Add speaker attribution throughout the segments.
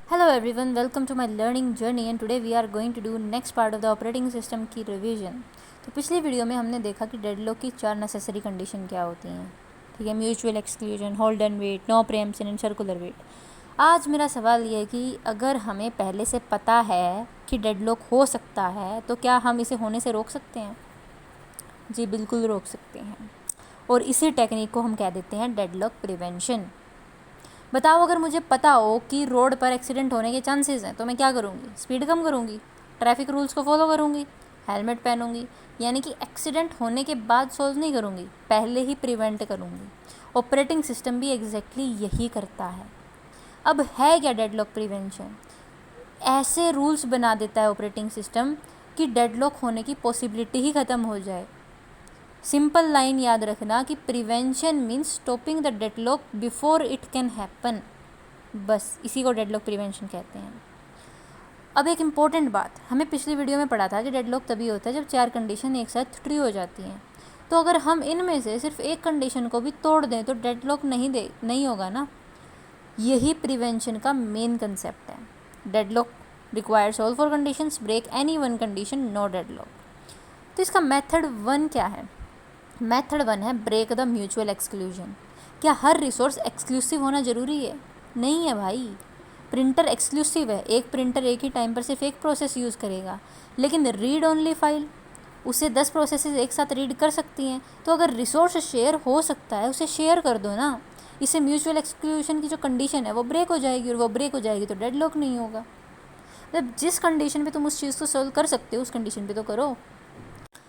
Speaker 1: Hello everyone, welcome to my learning journey and today we are going to do next part of the operating system की revision. तो पिछली video में हमने देखा कि deadlock की 4 नेसेसरी कंडीशन क्या होती हैं। ठीक है, mutual exclusion, hold and wait, no preemption and circular wait. आज मेरा सवाल ये है कि अगर हमें पहले से पता है कि डेडलॉक हो सकता है तो क्या हम इसे होने से रोक सकते हैं? जी बिल्कुल रोक सकते हैं, और इसी टेक्निक को हम कह देते हैं डेडलॉक प्रिवेंशन। बताओ, अगर मुझे पता हो कि रोड पर एक्सीडेंट होने के चांसेस हैं तो मैं क्या करूँगी? स्पीड कम करूँगी, ट्रैफिक रूल्स को फॉलो करूँगी, हेलमेट पहनूँगी। यानी कि एक्सीडेंट होने के बाद सॉल्व नहीं करूँगी, पहले ही प्रिवेंट करूँगी। ऑपरेटिंग सिस्टम भी एग्जैक्टली यही करता है। अब है क्या डेडलॉक प्रिवेंशन? ऐसे रूल्स बना देता है ऑपरेटिंग सिस्टम कि डेडलॉक होने की पॉसिबिलिटी ही ख़त्म हो जाए। सिंपल लाइन याद रखना कि prevention means stopping the deadlock before it can happen. बस इसी को डेडलॉक प्रिवेंशन कहते हैं। अब एक इम्पॉर्टेंट बात, हमें पिछली वीडियो में पढ़ा था कि डेडलॉक तभी होता है जब 4 कंडीशन एक साथ ट्रू हो जाती हैं। तो अगर हम इनमें से सिर्फ एक कंडीशन को भी तोड़ दें तो डेडलॉक नहीं होगा ना। यही प्रिवेंशन का मेन कंसेप्ट है। Deadlock requires all 4 conditions, break any one condition, no deadlock. तो इसका मेथड 1 क्या है? मेथड 1 है ब्रेक द म्यूचुअल एक्सक्लूजन। क्या हर रिसोर्स एक्सक्लूसिव होना ज़रूरी है? नहीं है भाई। प्रिंटर एक्सक्लूसिव है, एक प्रिंटर एक ही टाइम पर सिर्फ एक प्रोसेस यूज़ करेगा, लेकिन रीड ओनली फाइल उसे 10 प्रोसेसेस एक साथ रीड कर सकती हैं। तो अगर रिसोर्स शेयर हो सकता है उसे शेयर कर दो ना। इससे म्यूचुअल एक्सक्लूजन की जो कंडीशन है वो ब्रेक हो जाएगी, और वो ब्रेक हो जाएगी तो डेडलॉक नहीं होगा। मतलब जिस कंडीशन पे तुम उस चीज़ को सोल्व कर सकते हो उस कंडीशन पे तो करो।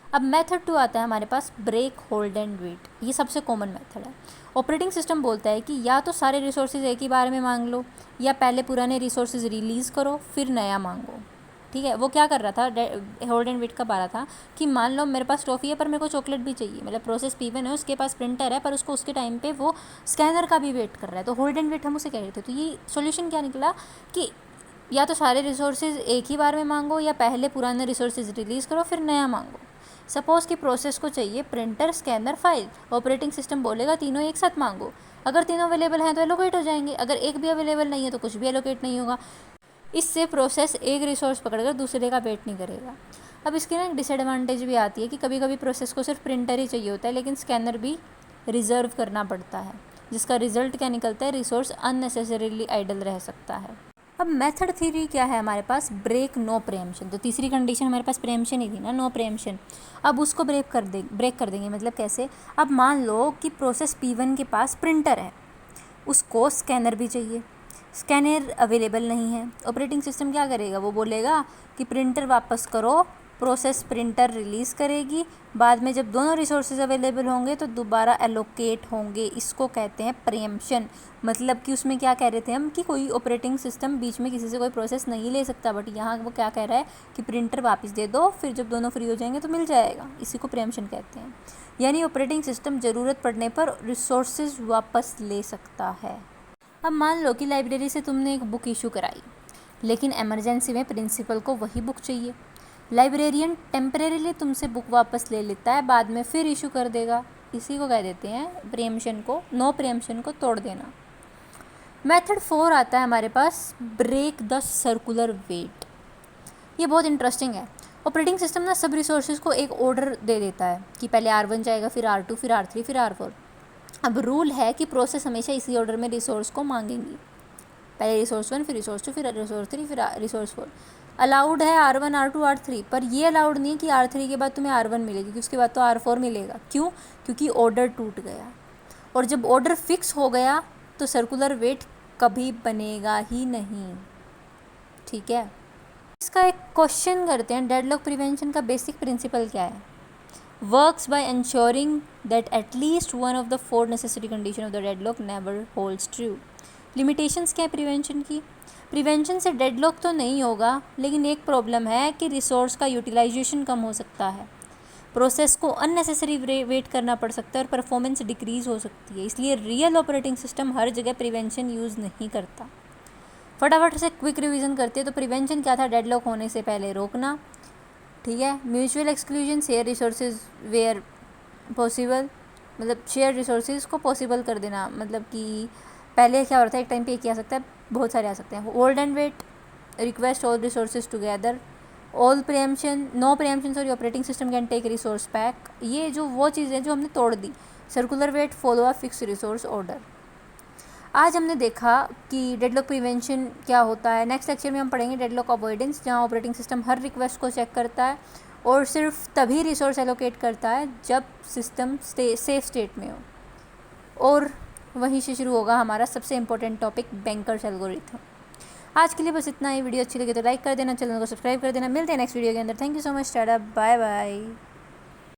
Speaker 1: अब मेथड 2 आता है हमारे पास ब्रेक, होल्ड एंड वेट। ये सबसे कॉमन मेथड है। ऑपरेटिंग सिस्टम बोलता है कि या तो सारे रिसोर्सेज एक ही बार में मांग लो, या पहले पुराने रिसोर्सेज रिलीज़ करो फिर नया मांगो। ठीक है, वो क्या कर रहा था, होल्ड एंड वेट का बारह था कि मान लो मेरे पास टॉफ़ी है पर मेरे को चॉकलेट भी चाहिए। मतलब प्रोसेस P1 है, उसके पास प्रिंटर है पर उसको उसके टाइम पे वो स्कैनर का भी वेट कर रहा है, तो होल्ड एंड वेट हम उसे कह रहे थे। तो ये सोल्यूशन क्या निकला कि या तो सारे रिसोर्सेज एक ही बार में मांगो, या पहले पुराने रिसोर्सेज रिलीज़ करो फिर नया मांगो। सपोज़ कि प्रोसेस को चाहिए printer, scanner, file. Operating system बोलेगा तीनों एक साथ मांगो। अगर तीनों अवेलेबल हैं तो एलोकेट हो जाएंगे, अगर एक भी अवेलेबल नहीं है तो कुछ भी एलोकेट नहीं होगा। इससे प्रोसेस एक रिसोर्स पकड़कर दूसरे का वेट नहीं करेगा। अब इसकी ना एक डिसएडवांटेज भी आती है कि कभी कभी प्रोसेस को सिर्फ प्रिंटर ही चाहिए होता है, लेकिन स्कैनर भी रिजर्व करना पड़ता है, जिसका रिजल्ट क्या निकलता है, रिसोर्स अननेसेसरीली आइडल रह सकता है। अब मेथड 3 क्या है हमारे पास? Break, no preemption. तो तीसरी कंडीशन हमारे पास प्रीएम्पशन ही थी ना, नो प्रीएम्पशन। अब उसको ब्रेक कर देंगे। मतलब कैसे? अब मान लो कि प्रोसेस P1 के पास प्रिंटर है, उसको स्कैनर भी चाहिए, स्कैनर अवेलेबल नहीं है। ऑपरेटिंग सिस्टम क्या करेगा? वो बोलेगा कि प्रिंटर वापस करो, प्रोसेस प्रिंटर रिलीज़ करेगी। बाद में जब दोनों रिसोर्सेज अवेलेबल होंगे तो दोबारा एलोकेट होंगे। इसको कहते हैं प्रीएम्पशन। मतलब कि उसमें क्या कह रहे थे हम कि कोई ऑपरेटिंग सिस्टम बीच में किसी से कोई प्रोसेस नहीं ले सकता, बट यहाँ वो क्या कह रहा है कि प्रिंटर वापस दे दो, फिर जब दोनों फ्री हो जाएंगे तो मिल जाएगा। इसी को प्रीएम्पशन कहते हैं। यानी ऑपरेटिंग सिस्टम ज़रूरत पड़ने पर रिसोर्सेज वापस ले सकता है। अब मान लो कि लाइब्रेरी से तुमने एक बुक इशू कराई, लेकिन इमरजेंसी में प्रिंसिपल को वही बुक चाहिए। लाइब्रेरियन टेम्परेरीली तुमसे बुक वापस ले लेता है, बाद में फिर इशू कर देगा। इसी को कह देते हैं प्रीएम्पशन को, नो प्रीएम्पशन को तोड़ देना। मेथड 4 आता है हमारे पास ब्रेक द सर्कुलर वेट। ये बहुत इंटरेस्टिंग है। ऑपरेटिंग सिस्टम ना सब रिसोर्सेज को एक ऑर्डर दे देता है कि पहले R1 जाएगा, फिर R2, फिर R3, फिर R4। अब रूल है कि प्रोसेस हमेशा इसी ऑर्डर में रिसोर्स को मांगेंगी। पहले रिसोर्स 1, फिर रिसोर्स 2, फिर रिसोर्स 3, फिर रिसोर्स 4। अलाउड है R1, R2, R3, पर ये अलाउड नहीं है कि R3 के बाद तुम्हें R1 मिलेगी, क्योंकि उसके बाद तो R4 मिलेगा। क्यों? क्योंकि ऑर्डर टूट गया। और जब ऑर्डर फिक्स हो गया तो सर्कुलर वेट कभी बनेगा ही नहीं। ठीक है, इसका एक क्वेश्चन करते हैं। डेडलॉक प्रिवेंशन का बेसिक प्रिंसिपल क्या है? Works by ensuring that at least one of the 4 necessary condition of the deadlock never holds true। Limitations क्या है प्रिवेंशन की? प्रिवेंशन से डेडलॉक तो नहीं होगा, लेकिन एक प्रॉब्लम है कि रिसोर्स का यूटिलाइजेशन कम हो सकता है, प्रोसेस को अननेसेसरी वेट करना पड़ सकता है, और परफॉर्मेंस डिक्रीज़ हो सकती है। इसलिए रियल ऑपरेटिंग सिस्टम हर जगह प्रिवेंशन यूज़ नहीं करता। फटाफट से क्विक रिवीजन करते हैं। तो प्रिवेंशन क्या था? डेडलॉक होने से पहले रोकना। ठीक है, mutual exclusion, share resources where possible. मतलब शेयर रिसोर्सेज को पॉसिबल कर देना। मतलब कि पहले क्या होता है, एक टाइम पे एक ही आ सकता है, बहुत सारे आ सकते हैं। Hold and wait, request all resources together, all preemption, no preemption sorry, operating system can take resource back. ये जो वो चीज़ें जो हमने तोड़ दी। Circular wait, follow a fix resource order. आज हमने देखा कि डेडलॉक प्रिवेंशन क्या होता है। नेक्स्ट लेक्चर में हम पढ़ेंगे डेडलॉक अवॉइडेंस, जहाँ ऑपरेटिंग सिस्टम हर रिक्वेस्ट को चेक करता है और सिर्फ तभी रिसोर्स एलोकेट करता है जब सिस्टम सेफ स्टेट में हो। और वहीं से शुरू होगा हमारा सबसे इम्पोर्टेंट टॉपिक, बैंकर्स एल्गोरिथम। आज के लिए बस इतना ही। वीडियो अच्छी लगी तो लाइक कर देना, चैनल को सब्सक्राइब कर देना। मिलते हैं नेक्स्ट वीडियो के अंदर। Thank you so much, tata, bye bye.